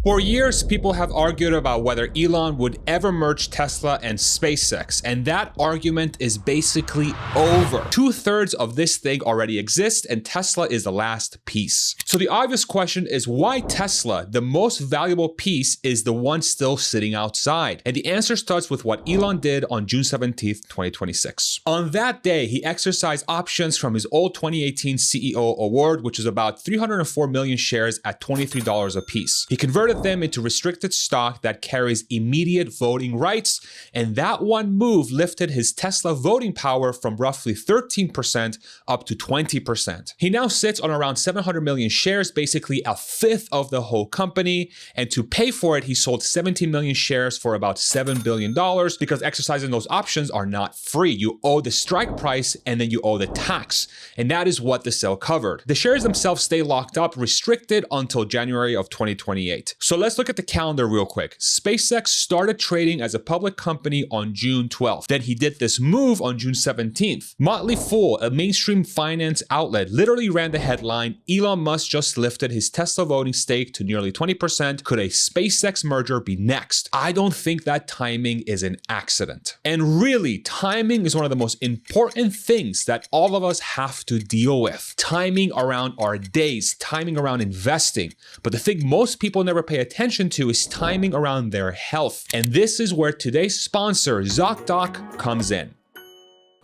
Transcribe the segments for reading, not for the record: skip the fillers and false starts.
For years, people have argued about whether Elon would ever merge Tesla and SpaceX, and that argument is basically over. 2/3 of this thing already exists, and Tesla is the last piece. So the obvious question is why Tesla, the most valuable piece, is the one still sitting outside? And the answer starts with what Elon did on June 17th, 2026. On that day, he exercised options from his old 2018 CEO award, which is about 304 million shares at $23 a piece. He converted them into restricted stock that carries immediate voting rights, and that one move lifted his Tesla voting power from roughly 13% up to 20%. He now sits on around 700 million shares, basically a fifth of the whole company, and to pay for it, he sold 17 million shares for about $7 billion because exercising those options are not free. You owe the strike price and then you owe the tax, and that is what the sale covered. The shares themselves stay locked up, restricted until January of 2028. So let's look at the calendar real quick. SpaceX started trading as a public company on June 12th. Then he did this move on June 17th. Motley Fool, a mainstream finance outlet, literally ran the headline, Elon Musk just lifted his Tesla voting stake to nearly 20%. Could a SpaceX merger be next? I don't think that timing is an accident. And really, timing is one of the most important things that all of us have to deal with. Timing around our days, timing around investing. But the thing most people never pay attention to is timing around their health. And this is where today's sponsor, ZocDoc, comes in.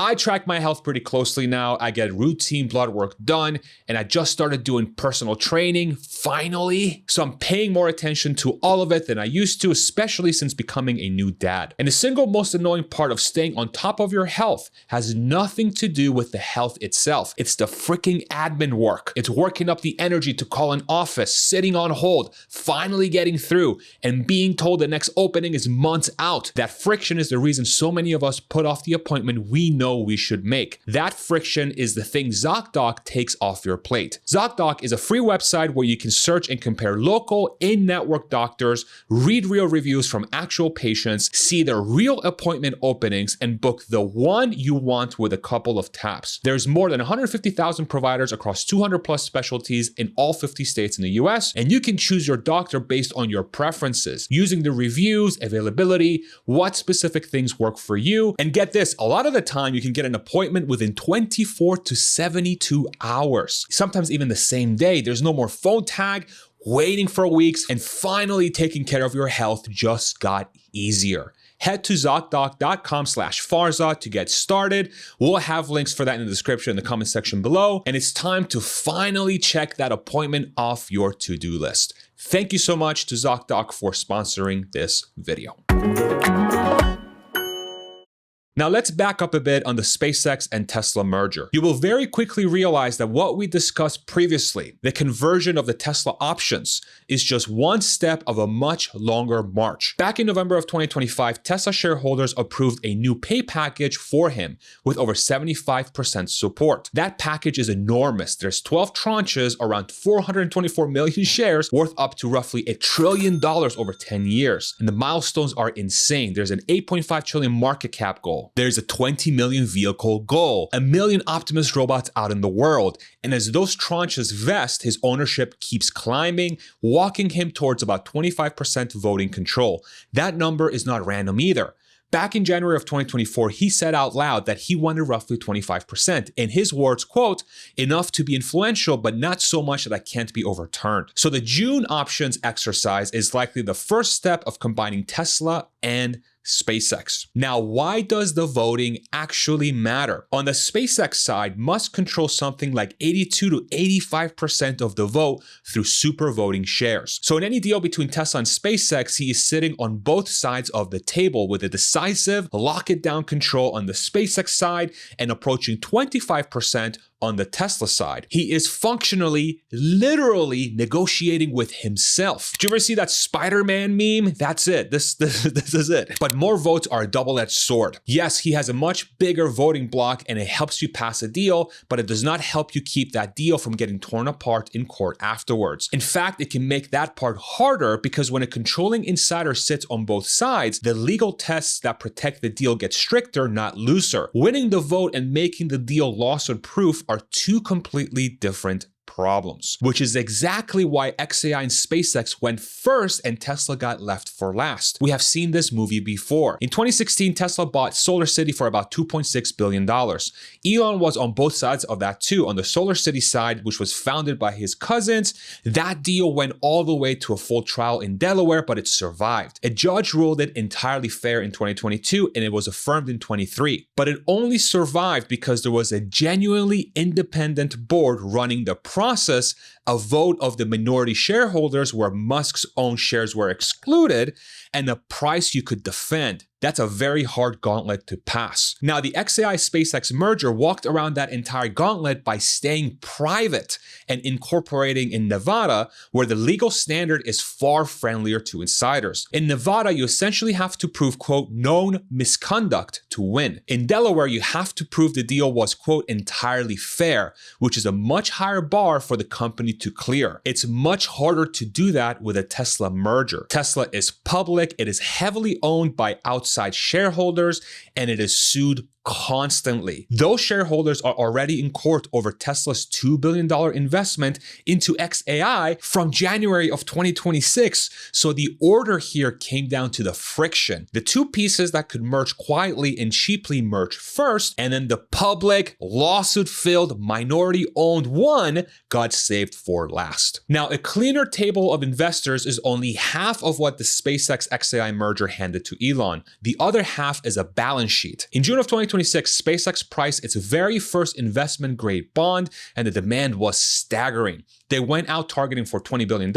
I track my health pretty closely now. I get routine blood work done, and I just started doing personal training, finally. So I'm paying more attention to all of it than I used to, especially since becoming a new dad. And the single most annoying part of staying on top of your health has nothing to do with the health itself. It's the freaking admin work. It's working up the energy to call an office, sitting on hold, finally getting through, and being told the next opening is months out. That friction is the reason so many of us put off the appointment we know we should make. That friction is the thing ZocDoc takes off your plate. ZocDoc is a free website where you can search and compare local in-network doctors, read real reviews from actual patients, see their real appointment openings, and book the one you want with a couple of taps. There's more than 150,000 providers across 200 plus specialties in all 50 states in the US, and you can choose your doctor based on your preferences, using the reviews, availability, what specific things work for you. And get this, a lot of the time you can get an appointment within 24 to 72 hours. Sometimes even the same day. There's no more phone tag, waiting for weeks, and finally taking care of your health just got easier. Head to ZocDoc.com/Farzad to get started. We'll have links for that in the description in the comment section below. And it's time to finally check that appointment off your to-do list. Thank you so much to ZocDoc for sponsoring this video. Now let's back up a bit on the SpaceX and Tesla merger. You will very quickly realize that what we discussed previously, the conversion of the Tesla options, is just one step of a much longer march. Back in November of 2025, Tesla shareholders approved a new pay package for him with over 75% support. That package is enormous. There's 12 tranches, around 424 million shares, worth up to roughly $1 trillion over 10 years. And the milestones are insane. There's an 8.5 trillion market cap goal. There's a 20 million vehicle goal, 1 million Optimus robots out in the world. And as those tranches vest, his ownership keeps climbing, walking him towards about 25% voting control. That number is not random either. Back in January of 2024, he said out loud that he wanted roughly 25%. In his words, quote, enough to be influential, but not so much that I can't be overturned. So the June options exercise is likely the first step of combining Tesla and SpaceX. Now, why does the voting actually matter? On the SpaceX side, Musk controls something like 82 to 85% of the vote through super voting shares. So in any deal between Tesla and SpaceX, he is sitting on both sides of the table with a decisive lock it down control on the SpaceX side and approaching 25% on the Tesla side. He is functionally, literally negotiating with himself. Did you ever see that Spider-Man meme? That's it. This is it. But more votes are a double-edged sword. Yes, he has a much bigger voting block and it helps you pass a deal, but it does not help you keep that deal from getting torn apart in court afterwards. In fact, it can make that part harder because when a controlling insider sits on both sides, the legal tests that protect the deal get stricter, not looser. Winning the vote and making the deal loss or proof are two completely different problems, which is exactly why xAI and SpaceX went first and Tesla got left for last. We have seen this movie before. In 2016, Tesla bought SolarCity for about $2.6 billion. Elon was on both sides of that too. On the SolarCity side, which was founded by his cousins, that deal went all the way to a full trial in Delaware, but it survived. A judge ruled it entirely fair in 2022, and it was affirmed in 23. But it only survived because there was a genuinely independent board running the process, a vote of the minority shareholders where Musk's own shares were excluded, and a price you could defend. That's a very hard gauntlet to pass. Now, the xAI SpaceX merger walked around that entire gauntlet by staying private and incorporating in Nevada, where the legal standard is far friendlier to insiders. In Nevada, you essentially have to prove, quote, known misconduct to win. In Delaware, you have to prove the deal was, quote, entirely fair, which is a much higher bar for the company to clear. It's much harder to do that with a Tesla merger. Tesla is public, it is heavily owned by outside shareholders, and it is sued constantly. Those shareholders are already in court over Tesla's $2 billion investment into xAI from January of 2026. So the order here came down to the friction. The two pieces that could merge quietly and cheaply merge first, and then the public, lawsuit-filled, minority-owned one got saved for last. Now, a cleaner table of investors is only half of what the SpaceX xAI merger handed to Elon. The other half is a balance sheet. In June of 2026, SpaceX priced its very first investment-grade bond, and the demand was staggering. They went out targeting for $20 billion,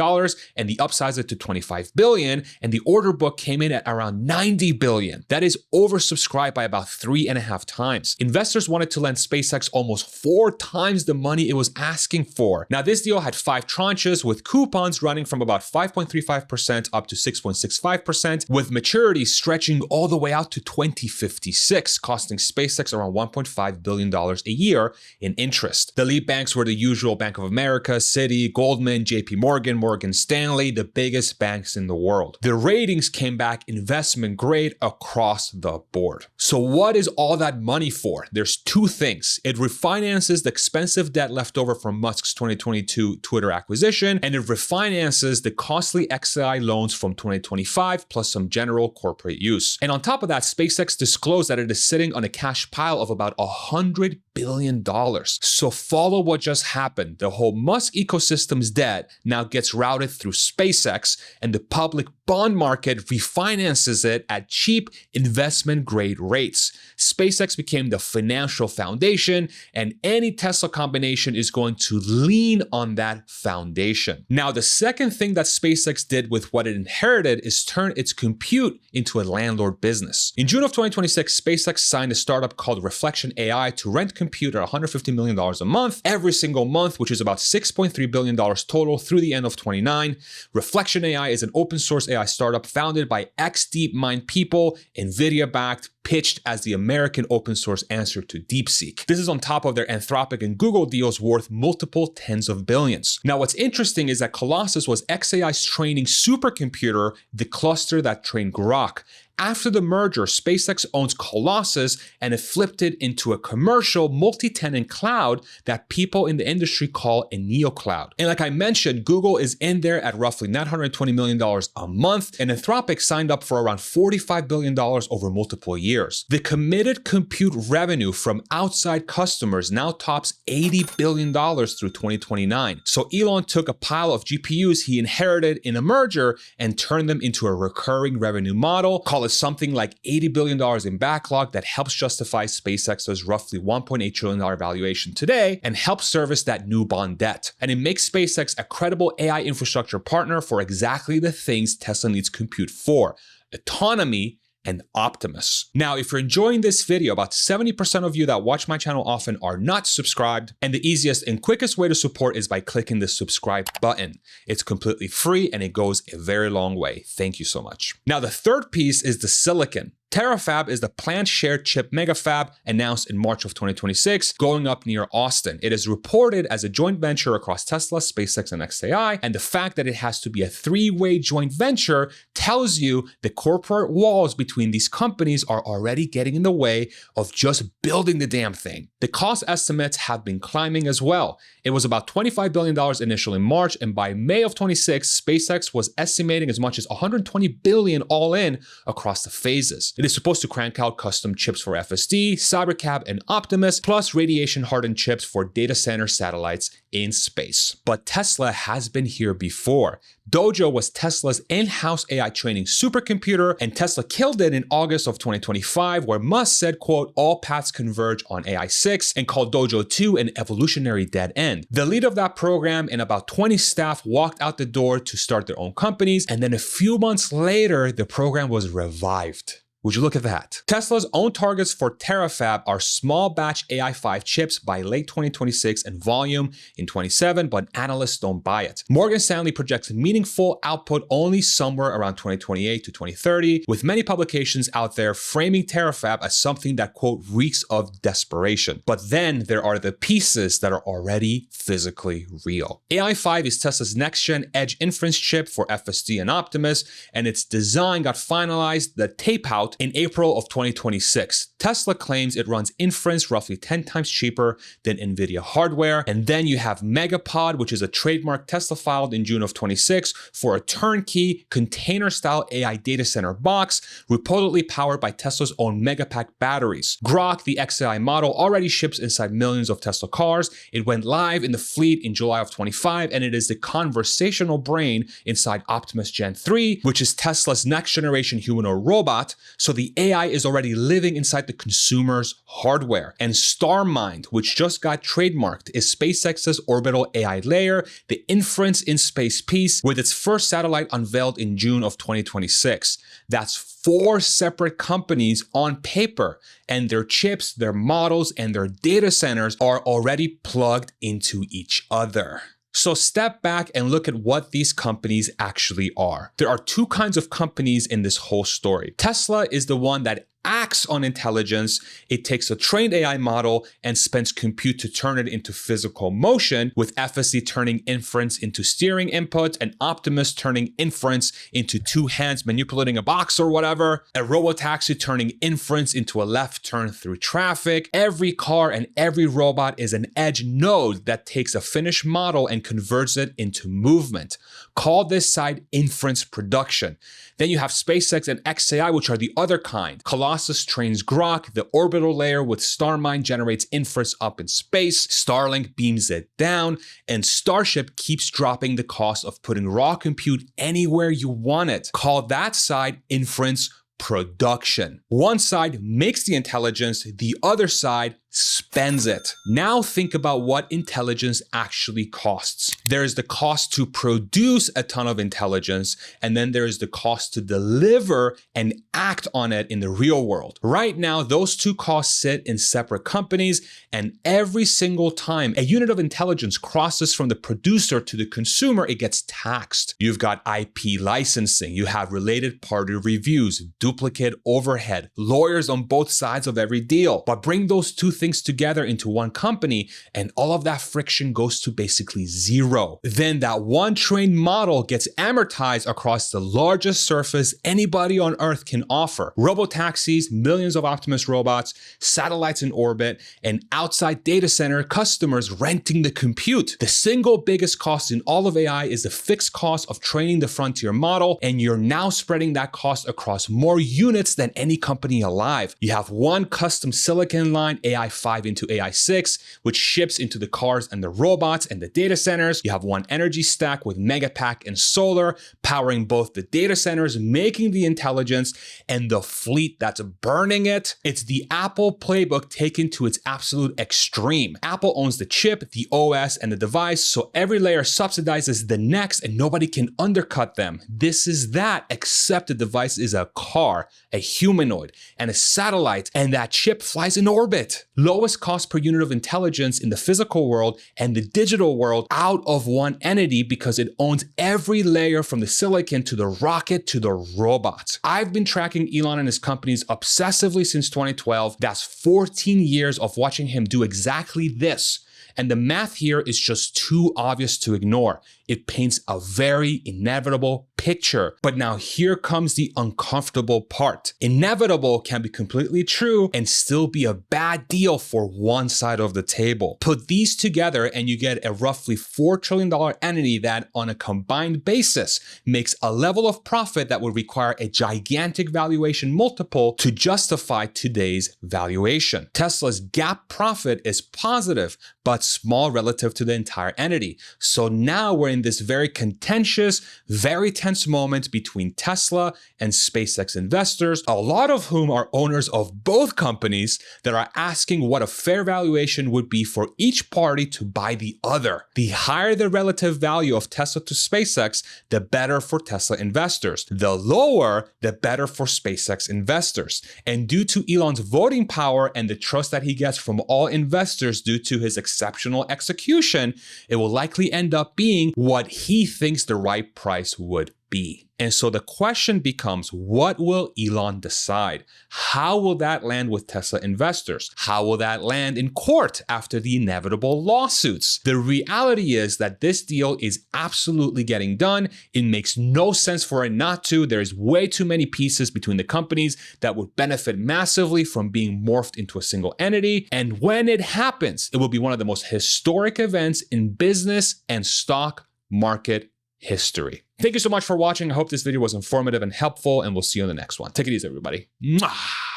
and they upsized it to $25 billion, and the order book came in at around $90 billion. That is oversubscribed by about 3.5 times. Investors wanted to lend SpaceX almost 4 times the money it was asking for. Now, this deal had 5 tranches with coupons running from about 5.35% up to 6.65%, with maturity stretching all the way out to 2056, costing SpaceX around $1.5 billion a year in interest. The lead banks were the usual Bank of America, Citi, Goldman, JP Morgan, Morgan Stanley, the biggest banks in the world. The ratings came back investment grade across the board. So what is all that money for? There's 2 things. It refinances the expensive debt left over from Musk's 2022 Twitter acquisition, and it refinances the costly xAI loans from 2025, plus some general corporate use. And on top of that, SpaceX disclosed that it is sitting on a cash pile of about $100 billion. So follow what just happened. The whole Musk ecosystem's debt now gets routed through SpaceX, and the public bond market refinances it at cheap investment grade rates. SpaceX became the financial foundation, and any Tesla combination is going to lean on that foundation. Now, the second thing that SpaceX did with what it inherited is turn its compute into a landlord business. In June of 2026, SpaceX signed a startup called Reflection AI to rent compute at $150 million a month every single month, which is about $6.3 billion total through the end of 2029. Reflection AI is an open source AI startup founded by ex-DeepMind people, NVIDIA-backed, pitched as the American open source answer to DeepSeek. This is on top of their Anthropic and Google deals worth multiple tens of billions. Now, what's interesting is that Colossus was xAI's training supercomputer, the cluster that trained Grok. After the merger, SpaceX owns Colossus, and it flipped it into a commercial multi-tenant cloud that people in the industry call a neo-cloud. And like I mentioned, Google is in there at roughly $920 million a month, and Anthropic signed up for around $45 billion over multiple years. The committed compute revenue from outside customers now tops $80 billion through 2029. So Elon took a pile of GPUs he inherited in a merger and turned them into a recurring revenue model, called is something like $80 billion in backlog that helps justify SpaceX's roughly $1.8 trillion valuation today and helps service that new bond debt. And it makes SpaceX a credible AI infrastructure partner for exactly the things Tesla needs compute for: autonomy and Optimus. Now, if you're enjoying this video, about 70% of you that watch my channel often are not subscribed, and the easiest and quickest way to support is by clicking the subscribe button. It's completely free and it goes a very long way. Thank you so much. Now, the third piece is the silicon. Terafab is the planned shared chip megafab announced in March of 2026, going up near Austin. It is reported as a joint venture across Tesla, SpaceX, and xAI, and the fact that it has to be a three-way joint venture tells you the corporate walls between these companies are already getting in the way of just building the damn thing. The cost estimates have been climbing as well. It was about $25 billion initially in March, and by May of 26, SpaceX was estimating as much as $120 billion all in across the phases. It is supposed to crank out custom chips for FSD, Cybercab, and Optimus, plus radiation-hardened chips for data center satellites in space. But Tesla has been here before. Dojo was Tesla's in-house AI training supercomputer, and Tesla killed it in August of 2025, where Musk said, quote, all paths converge on AI 6, and called Dojo 2 an evolutionary dead end. The lead of that program and about 20 staff walked out the door to start their own companies, and then a few months later, the program was revived. Would you look at that? Tesla's own targets for Terafab are small batch AI5 chips by late 2026 and volume in 27, but analysts don't buy it. Morgan Stanley projects meaningful output only somewhere around 2028 to 2030, with many publications out there framing Terafab as something that, quote, reeks of desperation. But then there are the pieces that are already physically real. AI5 is Tesla's next-gen edge inference chip for FSD and Optimus, and its design got finalized, the tape-out, in April of 2026. Tesla claims it runs inference roughly 10 times cheaper than NVIDIA hardware. And then you have Megapod, which is a trademark Tesla filed in June of 26 for a turnkey container-style AI data center box, reportedly powered by Tesla's own Megapack batteries. Grok, the xAI model, already ships inside millions of Tesla cars. It went live in the fleet in July of 25, and it is the conversational brain inside Optimus Gen 3, which is Tesla's next-generation humanoid robot. So the AI is already living inside the consumer's hardware. And StarMind, which just got trademarked, is SpaceX's orbital AI layer, the inference in space piece, with its first satellite unveiled in June of 2026. That's 4 separate companies on paper, and their chips, their models, and their data centers are already plugged into each other. So step back and look at what these companies actually are. There are 2 kinds of companies in this whole story. Tesla is the one that acts on intelligence. It takes a trained AI model and spends compute to turn it into physical motion, with FSD turning inference into steering input and Optimus turning inference into 2 hands manipulating a box or whatever, a robotaxi turning inference into a left turn through traffic. Every car and every robot is an edge node that takes a finished model and converts it into movement. Call this side inference production. Then you have SpaceX and xAI, which are the other kind. Colossus trains Grok, the orbital layer with StarMind generates inference up in space, Starlink beams it down, and Starship keeps dropping the cost of putting raw compute anywhere you want it. Call that side inference production. One side makes the intelligence, the other side spends it. Now think about what intelligence actually costs. There's the cost to produce a ton of intelligence, and then there's the cost to deliver and act on it in the real world. Right now, those 2 costs sit in separate companies, and every single time a unit of intelligence crosses from the producer to the consumer, it gets taxed. You've got IP licensing, you have related party reviews, duplicate overhead, lawyers on both sides of every deal. But bring those 2 things together into one company, and all of that friction goes to basically zero. Then that one trained model gets amortized across the largest surface anybody on Earth can offer. Robotaxis, millions of Optimus robots, satellites in orbit, and outside data center customers renting the compute. The single biggest cost in all of AI is the fixed cost of training the frontier model, and you're now spreading that cost across more units than any company alive. You have one custom silicon line AI5 into AI6, which ships into the cars and the robots and the data centers. You have one energy stack with Megapack and solar, powering both the data centers, making the intelligence, and the fleet that's burning it. It's the Apple playbook taken to its absolute extreme. Apple owns the chip, the OS, and the device, so every layer subsidizes the next and nobody can undercut them. This is that, except the device is a car, a humanoid, and a satellite, and that chip flies in orbit. lowest cost per unit of intelligence in the physical world and the digital world out of one entity because it owns every layer from the silicon to the rocket to the robots. I've been tracking Elon and his companies obsessively since 2012. That's 14 years of watching him do exactly this. And the math here is just too obvious to ignore. It paints a very inevitable picture. But now here comes the uncomfortable part. Inevitable can be completely true and still be a bad deal for one side of the table. Put these together and you get a roughly $4 trillion entity that on a combined basis makes a level of profit that would require a gigantic valuation multiple to justify today's valuation. Tesla's GAAP profit is positive, but small relative to the entire entity. So now we're in this very contentious, very tense moment between Tesla and SpaceX investors, a lot of whom are owners of both companies that are asking what a fair valuation would be for each party to buy the other. The higher the relative value of Tesla to SpaceX, the better for Tesla investors. The lower, the better for SpaceX investors. And due to Elon's voting power and the trust that he gets from all investors due to his exceptional execution, it will likely end up being what he thinks the right price would be. And so the question becomes, what will Elon decide? How will that land with Tesla investors? How will that land in court after the inevitable lawsuits? The reality is that this deal is absolutely getting done. It makes no sense for it not to. There's way too many pieces between the companies that would benefit massively from being morphed into a single entity. And when it happens, it will be one of the most historic events in business and stock market history. Thank you so much for watching. I hope this video was informative and helpful, and we'll see you in the next one. Take it easy, everybody. Mwah!